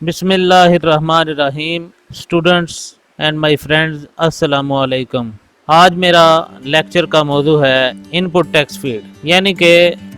बिस्मिल्लाहिर्रहमानिर्रहीम। Students and my friends, अस्सलामु अलैकुम। आज मेरा लेक्चर का मौजू है इनपुट टेक्स्ट फील्ड, यानी कि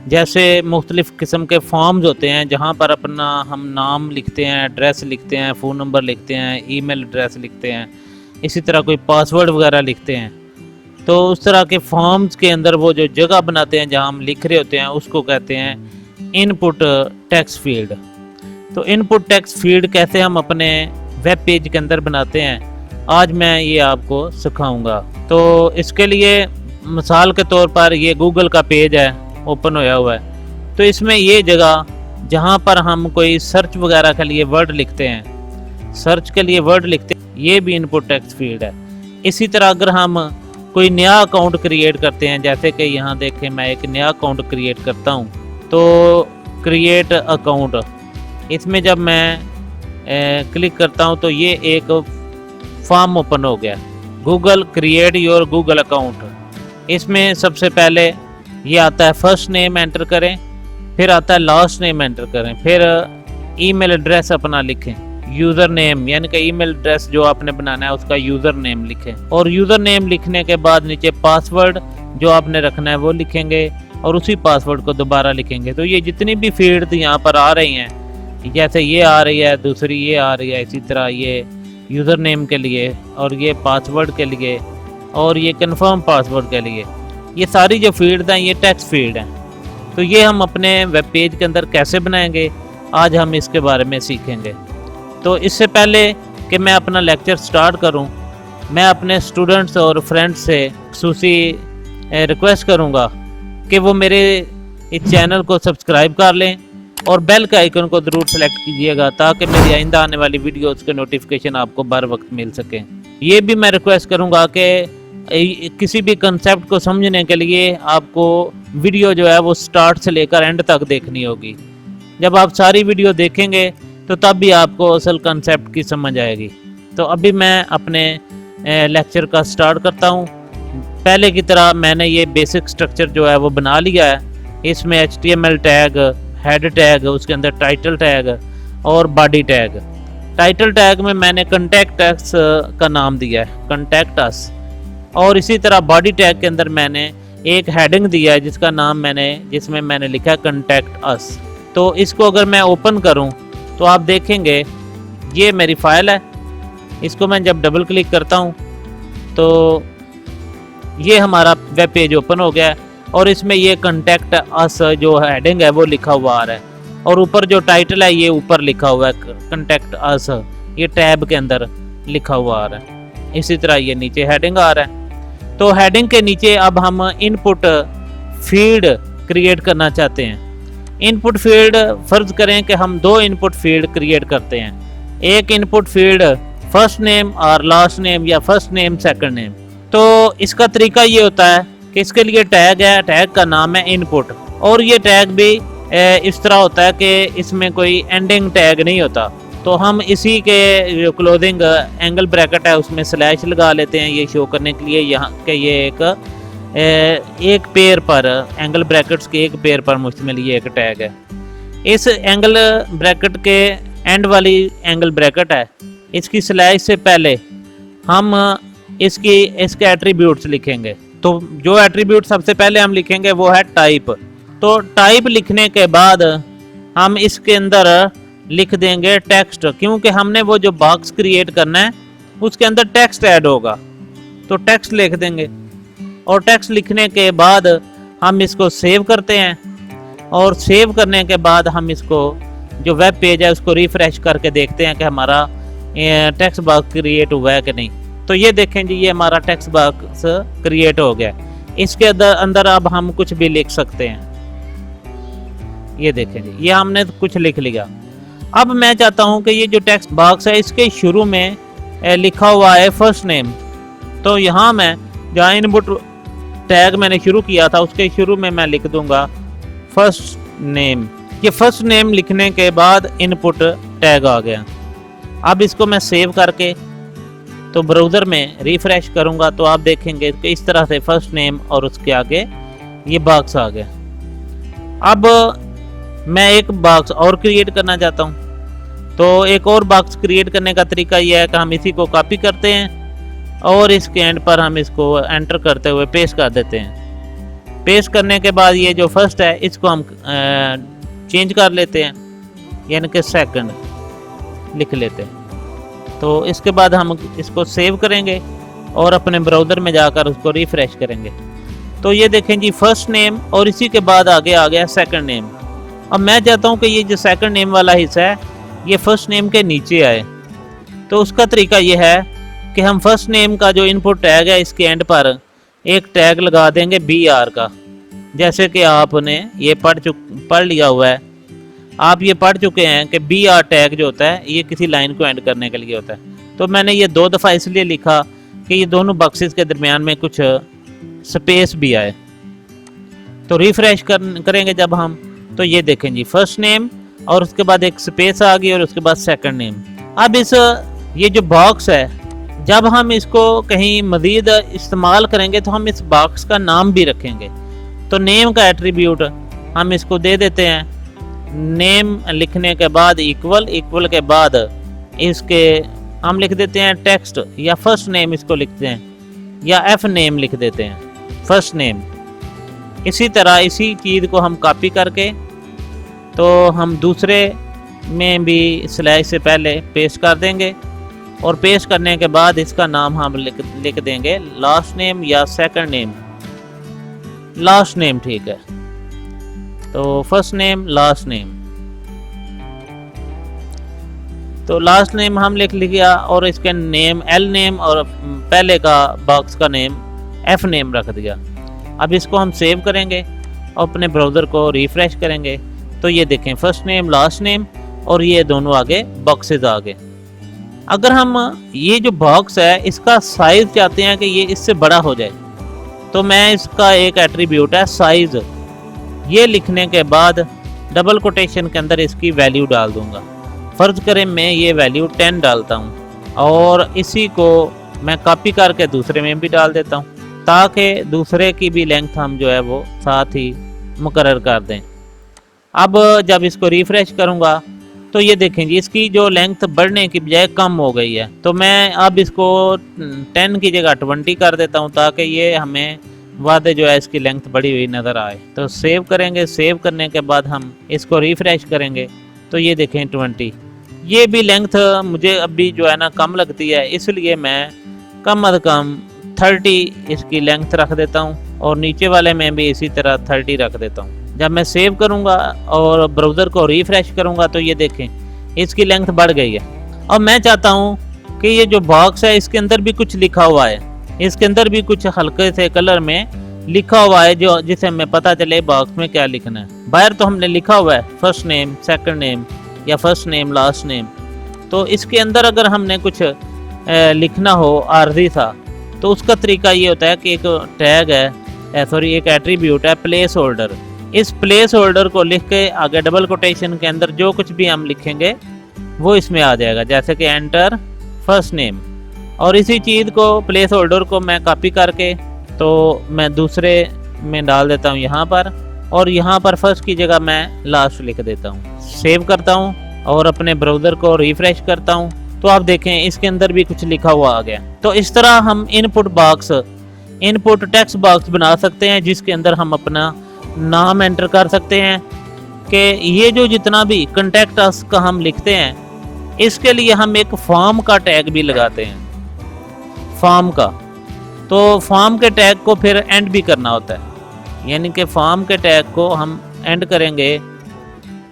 जैसे मुख्तलिफ़ किस्म के फॉर्म्स होते हैं जहाँ पर अपना हम नाम लिखते हैं, एड्रेस लिखते हैं, फ़ोन नंबर लिखते हैं, ईमेल एड्रेस लिखते हैं, इसी तरह कोई पासवर्ड वगैरह लिखते हैं। तो उस तरह के फॉर्म्स के अंदर वो जो जगह बनाते हैं जहाँ हम लिख रहे होते हैं उसको कहते हैं इनपुट टेक्स्ट फील्ड। तो इनपुट टेक्स्ट फील्ड कैसे हम अपने वेब पेज के अंदर बनाते हैं, आज मैं ये आपको सिखाऊंगा। तो इसके लिए मिसाल के तौर पर ये गूगल का पेज है, ओपन होया हुआ है। तो इसमें ये जगह जहाँ पर हम कोई सर्च वगैरह के लिए वर्ड लिखते हैं, सर्च के लिए वर्ड लिखते हैं, ये भी इनपुट टेक्स्ट फील्ड है। इसी तरह अगर हम कोई नया अकाउंट क्रिएट करते हैं, जैसे कि यहाँ देखें मैं एक नया अकाउंट क्रिएट करता हूँ, तो क्रिएट अकाउंट, इसमें जब मैं क्लिक करता हूं तो ये एक फॉर्म ओपन हो गया, Google create your Google account. इसमें सबसे पहले ये आता है फर्स्ट नेम एंटर करें, फिर आता है लास्ट नेम एंटर करें, फिर ईमेल एड्रेस अपना लिखें, यूज़र नेम यानी कि ईमेल एड्रेस जो आपने बनाना है उसका यूज़र नेम लिखें, और यूज़र नेम लिखने के बाद नीचे पासवर्ड जो आपने रखना है वो लिखेंगे और उसी पासवर्ड को दोबारा लिखेंगे। तो ये जितनी भी फील्ड यहाँ पर आ रही हैं, जैसे ये आ रही है, दूसरी ये आ रही है, इसी तरह ये यूज़र नेम के लिए, और ये पासवर्ड के लिए, और ये कंफर्म पासवर्ड के लिए, ये सारी जो फील्ड हैं ये टेक्स्ट फील्ड हैं। तो ये हम अपने वेब पेज के अंदर कैसे बनाएंगे, आज हम इसके बारे में सीखेंगे। तो इससे पहले कि मैं अपना लेक्चर स्टार्ट करूं, मैं अपने स्टूडेंट्स और फ्रेंड्स से खुसूसी रिक्वेस्ट करूंगा कि वो मेरे इस चैनल को सब्सक्राइब कर लें और बेल के आइकन को ज़रूर सेलेक्ट कीजिएगा, ताकि मेरी आइंदा आने वाली वीडियोस के नोटिफिकेशन आपको बर वक्त मिल सकें। ये भी मैं रिक्वेस्ट करूंगा कि किसी भी कंसेप्ट को समझने के लिए आपको वीडियो जो है वो स्टार्ट से लेकर एंड तक देखनी होगी। जब आप सारी वीडियो देखेंगे तो तब भी आपको असल कंसेप्ट की समझ आएगी। तो अभी मैं अपने लेक्चर का स्टार्ट करता हूँ। पहले की तरह मैंने ये बेसिक स्ट्रक्चर जो है वो बना लिया है। इसमें HTML टैग, हेड टैग, उसके अंदर टाइटल टैग और बॉडी टैग। टाइटल टैग में मैंने कॉन्टैक्ट अस का नाम दिया है, कॉन्टैक्ट अस, और इसी तरह बॉडी टैग के अंदर मैंने एक हेडिंग दिया है जिसमें मैंने लिखा है कॉन्टैक्ट अस। तो इसको अगर मैं ओपन करूं तो आप देखेंगे ये मेरी फाइल है। इसको मैं जब डबल क्लिक करता हूं तो ये हमारा वेब पेज ओपन हो गया है, और इसमें ये कॉन्टैक्ट अस जो हेडिंग है वो लिखा हुआ आ रहा है, और ऊपर जो टाइटल है ये ऊपर लिखा हुआ है कॉन्टैक्ट अस, ये टैब के अंदर लिखा हुआ आ रहा है। इसी तरह ये नीचे हेडिंग आ रहा है। तो हेडिंग के नीचे अब हम इनपुट फील्ड क्रिएट करना चाहते हैं। इनपुट फील्ड, फर्ज करें कि हम दो इनपुट फील्ड क्रिएट करते हैं। एक इनपुट फील्ड फर्स्ट नेम और लास्ट नेम, या फर्स्ट नेम सेकंड नेम। तो इसका तरीका ये होता है कि इसके लिए टैग है, टैग का नाम है इनपुट, और ये टैग भी इस तरह होता है कि इसमें कोई एंडिंग टैग नहीं होता। तो हम इसी के जो क्लोजिंग एंगल ब्रैकेट है उसमें स्लैश लगा लेते हैं, ये शो करने के लिए यहाँ के ये एक पेयर पर, एंगल ब्रैकेट्स के एक पेयर पर मुश्तमिल ये एक टैग है। इस एंगल ब्रैकेट के एंड वाली एंगल ब्रैकेट है, इसकी स्लैश से पहले हम इसके एट्रीब्यूट्स लिखेंगे। तो जो एट्रीब्यूट सबसे पहले हम लिखेंगे वो है टाइप। तो टाइप लिखने के बाद हम इसके अंदर लिख देंगे टेक्स्ट, क्योंकि हमने वो जो बॉक्स क्रिएट करना है उसके अंदर टेक्स्ट ऐड होगा। तो टेक्स्ट लिख देंगे, और टेक्स्ट लिखने के बाद हम इसको सेव करते हैं, और सेव करने के बाद हम इसको जो वेब पेज है उसको रिफ्रेश करके देखते हैं कि हमारा टेक्स्ट बॉक्स क्रिएट हुआ है कि नहीं। तो ये देखें जी, ये हमारा टेक्स्ट बॉक्स क्रिएट हो गया। इसके अंदर अब हम कुछ भी लिख सकते हैं। ये देखें जी, ये हमने कुछ लिख लिया। अब मैं चाहता हूं कि ये जो टेक्स्ट बॉक्स है इसके शुरू में लिखा हुआ है फर्स्ट नेम। तो यहाँ मैं जहाँ इनपुट टैग मैंने शुरू किया था उसके शुरू में मैं लिख दूंगा फर्स्ट नेम। ये फर्स्ट नेम लिखने के बाद इनपुट टैग आ गया। अब इसको मैं सेव करके तो ब्राउज़र में रिफ्रेश करूंगा तो आप देखेंगे कि इस तरह से फर्स्ट नेम और उसके आगे ये बॉक्स आ गया। अब मैं एक बॉक्स और क्रिएट करना चाहता हूँ। तो एक और बॉक्स क्रिएट करने का तरीका यह है कि हम इसी को कॉपी करते हैं और इसके एंड पर हम इसको एंटर करते हुए पेस्ट कर देते हैं। पेस्ट करने के बाद ये जो फर्स्ट है इसको हम चेंज कर लेते हैं, यानी कि सेकंड लिख लेते हैं। तो इसके बाद हम इसको सेव करेंगे और अपने ब्राउज़र में जाकर उसको रिफ़्रेश करेंगे। तो ये देखें जी, फर्स्ट नेम और इसी के बाद आगे आ गया सेकंड नेम। अब मैं चाहता हूँ कि ये जो सेकंड नेम वाला हिस्सा है ये फर्स्ट नेम के नीचे आए। तो उसका तरीका ये है कि हम फर्स्ट नेम का जो इनपुट टैग है इसके एंड पर एक टैग लगा देंगे BR का। जैसे कि आपने ये पढ़ लिया हुआ है, आप ये पढ़ चुके हैं कि BR टैग जो होता है ये किसी लाइन को एंड करने के लिए होता है। तो मैंने ये 2 दफ़ा इसलिए लिखा कि ये दोनों बॉक्सेस के दरमियान में कुछ स्पेस भी आए। तो रिफ़्रेश करेंगे जब हम, तो ये देखें जी, फर्स्ट नेम और उसके बाद एक स्पेस आ गई और उसके बाद सेकंड नेम। अब ये जो बॉक्स है, जब हम इसको कहीं मज़ीद इस्तेमाल करेंगे तो हम इस बॉक्स का नाम भी रखेंगे। तो नेम का एट्रीब्यूट हम इसको दे देते हैं। नेम लिखने के बाद इक्वल के बाद इसके हम लिख देते हैं टेक्स्ट, या फर्स्ट नेम इसको लिखते हैं, या F नेम लिख देते हैं, फर्स्ट नेम। इसी तरह इसी चीज़ को हम कॉपी करके तो हम दूसरे में भी स्लैश से पहले पेस्ट कर देंगे और पेस्ट करने के बाद इसका नाम हम लिख देंगे लास्ट नेम या सेकंड नेम। लास्ट नेम ठीक है, तो फर्स्ट नेम लास्ट नेम, तो लास्ट नेम हम लिख लिया और इसके नेम L नेम और पहले का बॉक्स का नेम F नेम रख दिया। अब इसको हम सेव करेंगे और अपने ब्राउज़र को रिफ़्रेश करेंगे। तो ये देखें, फर्स्ट नेम लास्ट नेम और ये दोनों आगे बॉक्सेस आ गए। अगर हम ये जो बॉक्स है इसका साइज़ चाहते हैं कि ये इससे बड़ा हो जाए, तो मैं इसका एक एट्रीब्यूट है साइज़, ये लिखने के बाद डबल कोटेशन के अंदर इसकी वैल्यू डाल दूंगा। फ़र्ज़ करें मैं ये वैल्यू 10 डालता हूँ और इसी को मैं कॉपी करके दूसरे में भी डाल देता हूँ, ताकि दूसरे की भी लेंथ हम जो है वो साथ ही मुकर्रर कर दें। अब जब इसको रिफ़्रेश करूँगा तो ये देखें जी, इसकी जो लेंथ बढ़ने की बजाय कम हो गई है। तो मैं अब इसको 10 की जगह 20 कर देता हूँ, ताकि ये हमें वादे जो है इसकी लेंथ बढ़ी हुई नज़र आए। तो सेव करेंगे, सेव करने के बाद हम इसको रिफ़्रेश करेंगे तो ये देखें 20। ये भी लेंथ मुझे अभी जो है ना कम लगती है, इसलिए मैं कम अज़ कम 30 इसकी लेंथ रख देता हूँ और नीचे वाले में भी इसी तरह 30 रख देता हूँ। जब मैं सेव करूँगा और ब्राउज़र को रिफ़्रेश करूँगा तो ये देखें इसकी लेंथ बढ़ गई है। और मैं चाहता हूँ कि ये जो बॉक्स है इसके अंदर भी कुछ लिखा हुआ है, इसके अंदर भी कुछ हल्के से कलर में लिखा हुआ है जो जिसे हमें पता चले बॉक्स में क्या लिखना है। बाहर तो हमने लिखा हुआ है फर्स्ट नेम सेकंड नेम या फर्स्ट नेम लास्ट नेम, तो इसके अंदर अगर हमने कुछ लिखना हो आर्जी सा, तो उसका तरीका ये होता है कि एक टैग है, सॉरी एक एट्रीब्यूट है प्लेस होल्डर। इस प्लेस होल्डर को लिख के आगे डबल कोटेशन के अंदर जो कुछ भी हम लिखेंगे वो इसमें आ जाएगा, जैसे कि एंटर फर्स्ट नेम। और इसी चीज़ को प्लेस होल्डर को मैं कॉपी करके तो मैं दूसरे में डाल देता हूँ यहाँ पर, और यहाँ पर फर्स्ट की जगह मैं लास्ट लिख देता हूँ। सेव करता हूँ और अपने ब्राउज़र को रिफ़्रेश करता हूँ तो आप देखें इसके अंदर भी कुछ लिखा हुआ आ गया। तो इस तरह हम इनपुट टेक्स्ट बॉक्स बना सकते हैं जिसके अंदर हम अपना नाम एंटर कर सकते हैं कि ये जो जितना भी कॉन्टैक्ट अस का हम लिखते हैं इसके लिए हम एक फॉर्म का टैग भी लगाते हैं, फॉर्म का। तो फॉर्म के टैग को फिर एंड भी करना होता है, यानी कि फॉर्म के टैग को हम एंड करेंगे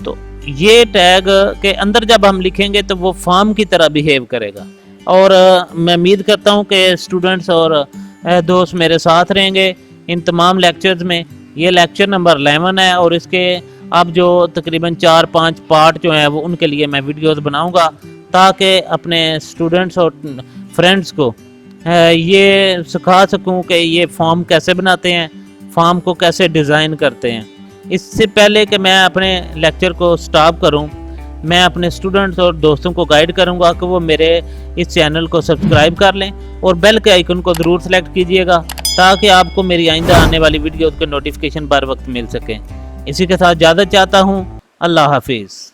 तो ये टैग के अंदर जब हम लिखेंगे तो वो फॉर्म की तरह बिहेव करेगा। और मैं उम्मीद करता हूँ कि स्टूडेंट्स और दोस्त मेरे साथ रहेंगे इन तमाम लेक्चर्स में। ये लेक्चर नंबर 11 है और इसके अब जो तकरीबन 4-5 पार्ट जो हैं वो उनके लिए मैं वीडियोस बनाऊंगा, ताकि अपने स्टूडेंट्स और फ्रेंड्स को ये सिखा सकूं कि ये फॉर्म कैसे बनाते हैं, फॉर्म को कैसे डिज़ाइन करते हैं। इससे पहले कि मैं अपने लेक्चर को स्टॉप करूं, मैं अपने स्टूडेंट्स और दोस्तों को गाइड करूंगा कि वो मेरे इस चैनल को सब्सक्राइब कर लें और बेल के आइकन को ज़रूर सेलेक्ट कीजिएगा, ताकि आपको मेरी आइंदा आने वाली वीडियो के नोटिफिकेशन बर वक्त मिल सकें। इसी के साथ इजाज़त चाहता हूँ। अल्लाह हाफिज़।